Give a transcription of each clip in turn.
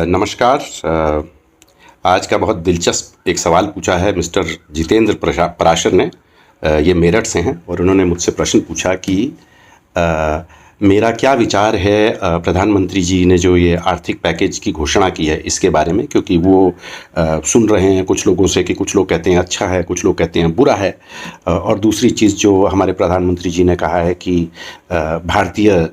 नमस्कार। आज का बहुत दिलचस्प एक सवाल पूछा है मिस्टर जितेंद्र पराशर ने। ये मेरठ से हैं और उन्होंने मुझसे प्रश्न पूछा कि मेरा क्या विचार है प्रधानमंत्री जी ने जो ये आर्थिक पैकेज की घोषणा की है इसके बारे में, क्योंकि वो सुन रहे हैं कुछ लोगों से कि कुछ लोग कहते हैं अच्छा है, कुछ लोग कहते हैं बुरा है। और दूसरी चीज़ जो हमारे प्रधानमंत्री जी ने कहा है कि भारतीय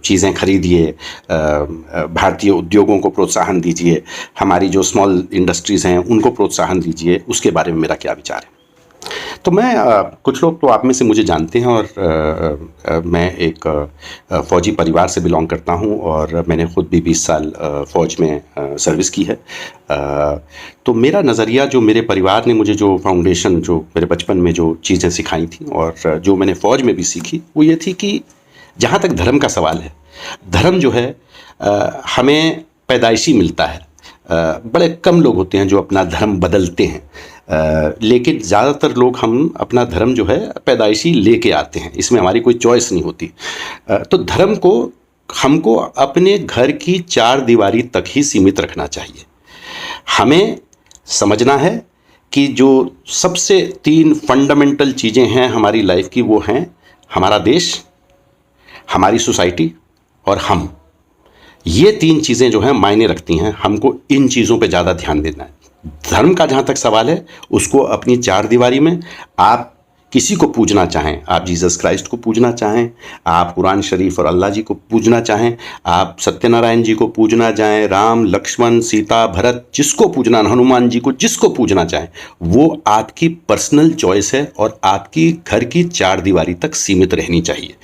चीज़ें खरीदिए, भारतीय उद्योगों को प्रोत्साहन दीजिए, हमारी जो स्मॉल इंडस्ट्रीज़ हैं उनको प्रोत्साहन दीजिए, उसके बारे में मेरा क्या विचार है। तो मैं कुछ लोग तो आप में से मुझे जानते हैं और मैं एक फ़ौजी परिवार से बिलोंग करता हूं और मैंने ख़ुद भी 20 साल फ़ौज में सर्विस की है। तो मेरा नज़रिया, जो मेरे परिवार ने मुझे जो फाउंडेशन, जो मेरे बचपन में जो चीज़ें सिखाई थी और जो मैंने फ़ौज में भी सीखी, वो ये थी कि जहाँ तक धर्म का सवाल है, धर्म जो है हमें पैदाइशी मिलता है। बड़े कम लोग होते हैं जो अपना धर्म बदलते हैं, लेकिन ज़्यादातर लोग हम अपना धर्म जो है पैदाइशी लेके आते हैं, इसमें हमारी कोई चॉइस नहीं होती। तो धर्म को हमको अपने घर की चार दीवारी तक ही सीमित रखना चाहिए। हमें समझना है कि जो सबसे तीन फंडामेंटल चीज़ें हैं हमारी लाइफ की, वो हैं हमारा देश, हमारी सोसाइटी और हम। ये तीन चीज़ें जो हैं मायने रखती हैं। हमको इन चीज़ों पे ज़्यादा ध्यान देना है। धर्म का जहाँ तक सवाल है, उसको अपनी चार दीवारी में आप किसी को पूजना चाहें, आप जीसस क्राइस्ट को पूजना चाहें, आप कुरान शरीफ और अल्लाह जी को पूजना चाहें, आप सत्यनारायण जी को पूजना चाहें, राम लक्ष्मण सीता भरत, जिसको पूजना, हनुमान जी को जिसको पूजना चाहें, वो आपकी पर्सनल चॉइस है और आपकी घर की चार दीवारी तक सीमित रहनी चाहिए।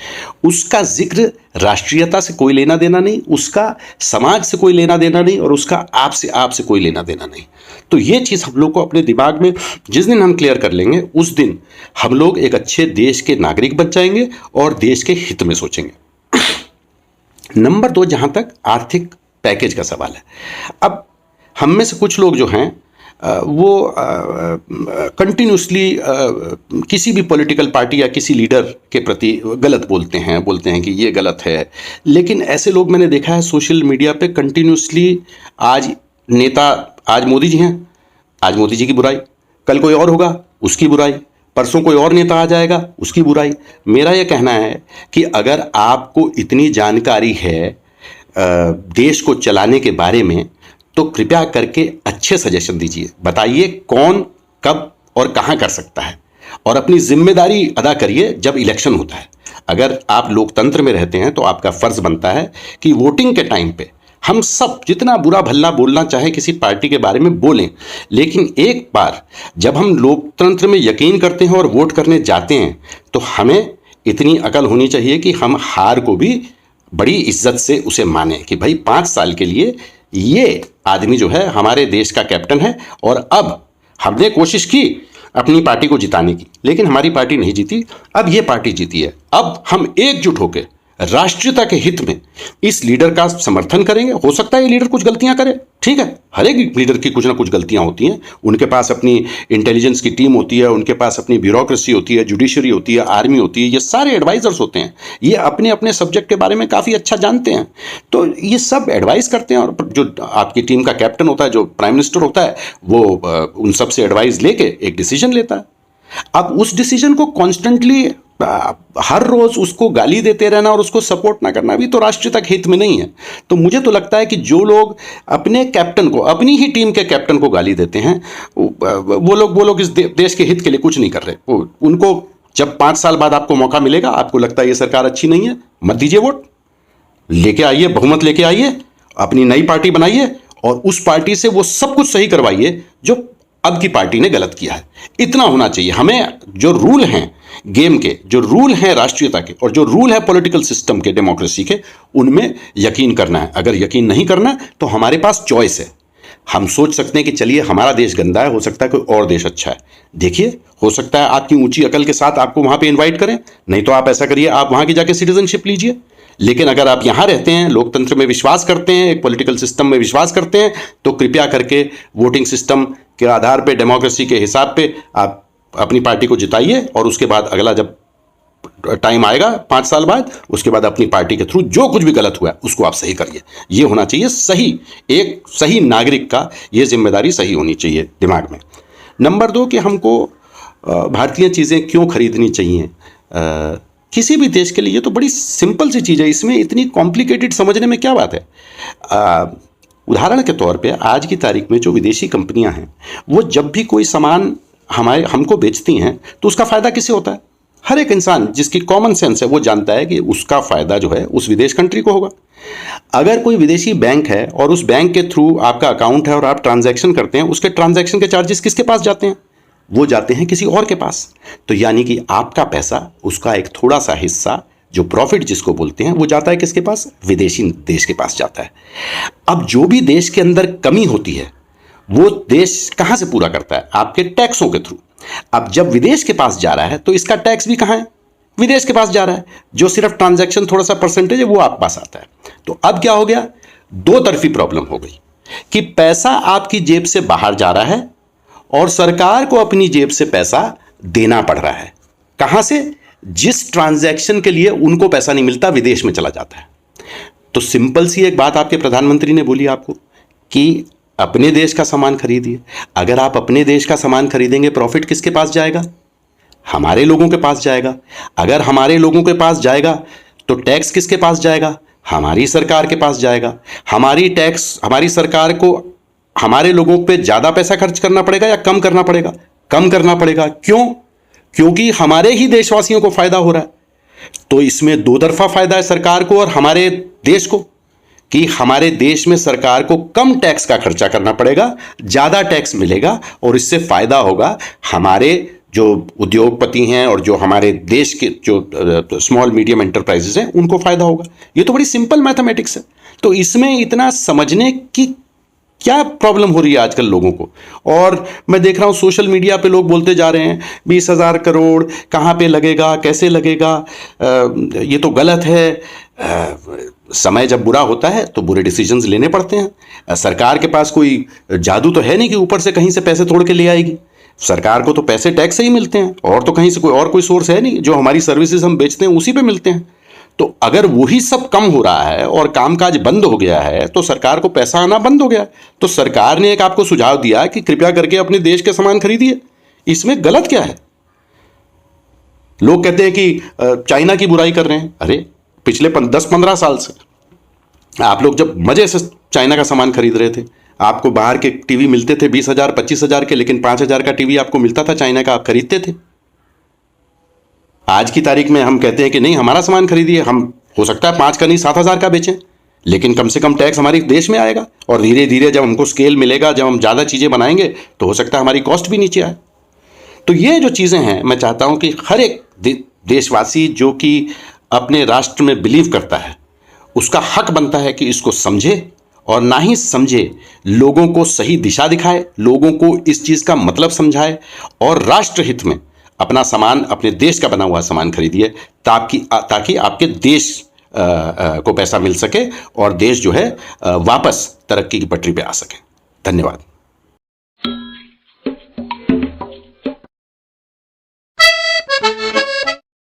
उसका जिक्र राष्ट्रीयता से कोई लेना देना नहीं, उसका समाज से कोई लेना देना नहीं, और उसका आपसे कोई लेना देना नहीं। तो ये चीज़ हम लोग को अपने दिमाग में जिस दिन हम क्लियर कर लेंगे, उस दिन हम लोग एक अच्छे देश के नागरिक बन जाएंगे और देश के हित में सोचेंगे। नंबर 2, जहाँ तक आर्थिक पैकेज का सवाल है, अब हम में से कुछ लोग जो हैं वो कंटिन्यूसली किसी भी पॉलिटिकल पार्टी या किसी लीडर के प्रति गलत बोलते हैं कि ये गलत है। लेकिन ऐसे लोग मैंने देखा है सोशल मीडिया पे कंटिन्यूसली, आज मोदी जी हैं, आज मोदी जी की बुराई, कल कोई और होगा उसकी बुराई, परसों कोई और नेता आ जाएगा उसकी बुराई। मेरा यह कहना है कि अगर आपको इतनी जानकारी है देश को चलाने के बारे में, तो कृपया करके अच्छे सजेशन दीजिए, बताइए कौन कब और कहां कर सकता है, और अपनी जिम्मेदारी अदा करिए जब इलेक्शन होता है। अगर आप लोकतंत्र में रहते हैं तो आपका फर्ज बनता है कि वोटिंग के टाइम पे हम सब जितना बुरा भला बोलना चाहे किसी पार्टी के बारे में बोलें, लेकिन एक बार जब हम लोकतंत्र में यकीन करते हैं और वोट करने जाते हैं, तो हमें इतनी अकल होनी चाहिए कि हम हार को भी बड़ी इज्जत से उसे माने कि भाई 5 साल के लिए ये आदमी जो है हमारे देश का कैप्टन है, और अब हमने कोशिश की अपनी पार्टी को जिताने की, लेकिन हमारी पार्टी नहीं जीती, अब ये पार्टी जीती है। अब हम एकजुट होकर राष्ट्रीयता के हित में इस लीडर का समर्थन करेंगे। हो सकता है ये लीडर कुछ गलतियां करे, ठीक है, हर एक लीडर की कुछ ना कुछ गलतियां होती हैं, उनके पास अपनी इंटेलिजेंस की टीम होती है, उनके पास अपनी ब्यूरोक्रेसी होती है, जुडिशरी होती है, आर्मी होती है, ये सारे एडवाइजर्स होते हैं, ये अपने अपने सब्जेक्ट के बारे में काफ़ी अच्छा जानते हैं, तो ये सब एडवाइस करते हैं। और जो आपकी टीम का कैप्टन होता है, जो प्राइम मिनिस्टर होता है, वो उन सब से एडवाइस लेके एक डिसीजन लेता है। अब उस डिसीजन को कॉन्स्टेंटली हर रोज उसको गाली देते रहना और उसको सपोर्ट ना करना भी तो राष्ट्रीयता के हित में नहीं है। तो मुझे तो लगता है कि जो लोग अपने कैप्टन को, अपनी ही टीम के कैप्टन को गाली देते हैं, वो लोग इस देश के हित के लिए कुछ नहीं कर रहे। उनको जब 5 साल बाद आपको मौका मिलेगा, आपको लगता है ये सरकार अच्छी नहीं है, मत दीजिए वोट, लेके आइए, बहुमत लेके आइए, अपनी नई पार्टी बनाइए और उस पार्टी से वो सब कुछ सही करवाइए जो अब की पार्टी ने गलत किया है। इतना होना चाहिए। हमें जो रूल हैं गेम के, जो रूल हैं राष्ट्रीयता के, और जो रूल है पॉलिटिकल सिस्टम के, डेमोक्रेसी के, उनमें यकीन करना है। अगर यकीन नहीं करना है तो हमारे पास चॉइस है। हम सोच सकते हैं कि चलिए हमारा देश गंदा है, हो सकता है कोई और देश अच्छा है, देखिए, हो सकता है आपकी ऊंची अकल के साथ आपको वहां पे इनवाइट करें, नहीं तो आप ऐसा करिए, आप वहां की जाके सिटीजनशिप लीजिए। लेकिन अगर आप यहां रहते हैं, लोकतंत्र में विश्वास करते हैं, एक पॉलिटिकल सिस्टम में विश्वास करते हैं, तो कृपया करके वोटिंग सिस्टम के आधार पे, डेमोक्रेसी के हिसाब पे आप अपनी पार्टी को जिताइए, और उसके बाद अगला जब टाइम आएगा 5 साल बाद, उसके बाद अपनी पार्टी के थ्रू जो कुछ भी गलत हुआ है उसको आप सही करिए। ये होना चाहिए सही, एक सही नागरिक का ये जिम्मेदारी सही होनी चाहिए दिमाग में। नंबर 2 कि हमको भारतीय चीज़ें क्यों खरीदनी चाहिए किसी भी देश के लिए, ये तो बड़ी सिंपल सी चीज़ है, इसमें इतनी कॉम्प्लिकेटेड समझने में क्या बात है। उदाहरण के तौर पे आज की तारीख में जो विदेशी कंपनियां हैं वो जब भी कोई सामान हमको बेचती हैं तो उसका फ़ायदा किसे होता है? हर एक इंसान जिसकी कॉमन सेंस है वो जानता है कि उसका फ़ायदा जो है उस विदेश कंट्री को होगा। अगर कोई विदेशी बैंक है और उस बैंक के थ्रू आपका अकाउंट है और आप ट्रांजैक्शन करते हैं, उसके ट्रांजैक्शन के चार्जेस किसके पास जाते हैं? वो जाते हैं किसी और के पास। तो यानी कि आपका पैसा, उसका एक थोड़ा सा हिस्सा जो प्रॉफिट जिसको बोलते हैं, वो जाता है किसके पास? विदेशी देश के पास जाता है। अब जो भी देश के अंदर कमी होती है वो देश कहाँ से पूरा करता है? आपके टैक्सों के थ्रू। अब जब विदेश के पास जा रहा है तो इसका टैक्स भी कहाँ है? विदेश के पास जा रहा है। जो सिर्फ ट्रांजैक्शन थोड़ा सा परसेंटेज है वो आपके पास आता है। तो अब क्या हो गया? दो तरफी प्रॉब्लम हो गई कि पैसा आपकी जेब से बाहर जा रहा है और सरकार को अपनी जेब से पैसा देना पड़ रहा है। कहां से? जिस ट्रांजैक्शन के लिए उनको पैसा नहीं मिलता, विदेश में चला जाता है। तो सिंपल सी एक बात आपके प्रधानमंत्री ने बोली आपको कि अपने देश का सामान खरीदिए। अगर आप अपने देश का सामान खरीदेंगे, प्रॉफिट किसके पास जाएगा? हमारे लोगों के पास जाएगा। अगर हमारे लोगों के पास जाएगा तो टैक्स किसके पास जाएगा? हमारी सरकार के पास जाएगा। हमारी सरकार को हमारे लोगों पे ज्यादा पैसा खर्च करना पड़ेगा या कम करना पड़ेगा? कम करना पड़ेगा। क्यों? क्योंकि हमारे ही देशवासियों को फायदा हो रहा है। तो इसमें दो तरफा फायदा है सरकार को और हमारे देश को, कि हमारे देश में सरकार को कम टैक्स का खर्चा करना पड़ेगा, ज्यादा टैक्स मिलेगा और इससे फायदा होगा हमारे जो उद्योगपति हैं और जो हमारे देश के जो स्मॉल मीडियम एंटरप्राइजेस हैं उनको फायदा होगा। ये तो बड़ी सिंपल मैथमेटिक्स है। तो इसमें इतना समझने की क्या प्रॉब्लम हो रही है आजकल लोगों को? और मैं देख रहा हूँ सोशल मीडिया पे लोग बोलते जा रहे हैं 20,000 करोड़ कहाँ पे लगेगा, कैसे लगेगा, ये तो गलत है। समय जब बुरा होता है तो बुरे डिसीजंस लेने पड़ते हैं। सरकार के पास कोई जादू तो है नहीं कि ऊपर से कहीं से पैसे तोड़ के ले आएगी। सरकार को तो पैसे टैक्स से ही मिलते हैं और तो कहीं से कोई सोर्स है नहीं। जो हमारी सर्विसेज हम बेचते हैं उसी पे मिलते हैं। तो अगर वही सब कम हो रहा है और कामकाज बंद हो गया है तो सरकार को पैसा आना बंद हो गया। तो सरकार ने एक आपको सुझाव दिया कि कृपया करके अपने देश के सामान खरीदिए। इसमें गलत क्या है? लोग कहते हैं कि चाइना की बुराई कर रहे हैं। अरे पिछले 10-15 साल से आप लोग जब मजे से चाइना का सामान खरीद रहे थे, आपको बाहर के टीवी मिलते थे 20,000 25,000 के, लेकिन 5,000 का टीवी आपको मिलता था चाइना का, आप खरीदते थे। आज की तारीख में हम कहते हैं कि नहीं, हमारा सामान खरीदिए। हम हो सकता है 5 का नहीं 7,000 का बेचें, लेकिन कम से कम टैक्स हमारे देश में आएगा और धीरे धीरे जब हमको स्केल मिलेगा, जब हम ज़्यादा चीज़ें बनाएंगे तो हो सकता है हमारी कॉस्ट भी नीचे आए। तो ये जो चीज़ें हैं, मैं चाहता हूं कि हर एक देशवासी जो कि अपने राष्ट्र में बिलीव करता है उसका हक बनता है कि इसको समझे और ना ही समझे लोगों को सही दिशा दिखाए, लोगों को इस चीज़ का मतलब समझाए और राष्ट्र हित में अपना सामान, अपने देश का बना हुआ सामान खरीदिए ताकि आपके देश को पैसा मिल सके और देश जो है वापस तरक्की की पटरी पे आ सके। धन्यवाद।